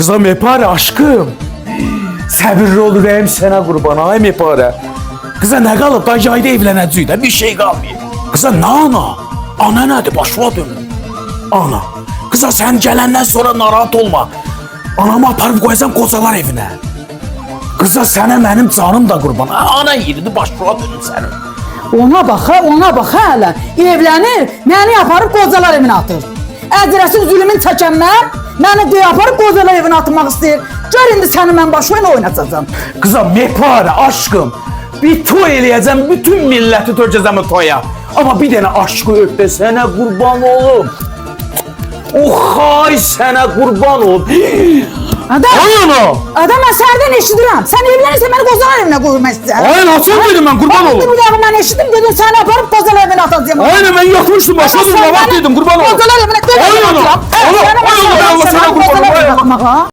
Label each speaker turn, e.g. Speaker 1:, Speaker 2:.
Speaker 1: Kıza Mepare aşkım. Səbirli ol ürəyim sənə qurban ay Mepare. Kıza nə qalıb da yayda evlənəcəyik də bir şey qalmayıb. Kıza nə ana? Ana nədir başına dönün. Ana. Kıza sən gələndən sonra narahat olma. Anamı aparıb qoyacam qocalar evinə. Kıza sənə mənim canım da qurban. Ana yeridi başına dönün sənin.
Speaker 2: Ona bax hələ. Evlənir, məni aparıb qocalar evinə atır. Əzrəsin zülümün çəkəndən məni deyə aparıb qocalar evinə atmaq istəyir. Gör indi səni mən başına oynatacağım.
Speaker 1: Kıza Mepare aşkım. Bir toy eləyəcəm, bütün milləti tökəcəm o toya. Ama bir dənə aşkı öp də sənə qurban olum. Oxay sənə qurban olum.
Speaker 2: Adam mən sərdən eşidirəm. Sən evlənirsən məni qocalar evinə qoymaq istəyirsən.
Speaker 1: Aynen açın dedim ben qurban olum.
Speaker 2: Bir dəfə mən eşitdim dedin səni aparıb qocalar evinə atacağım.
Speaker 1: Aynen ben yatmıştım başladım rahat dedim qurban olum.
Speaker 2: Qocalar evinə qocalar evinə atacağım.
Speaker 1: Allah sənə qurban olum.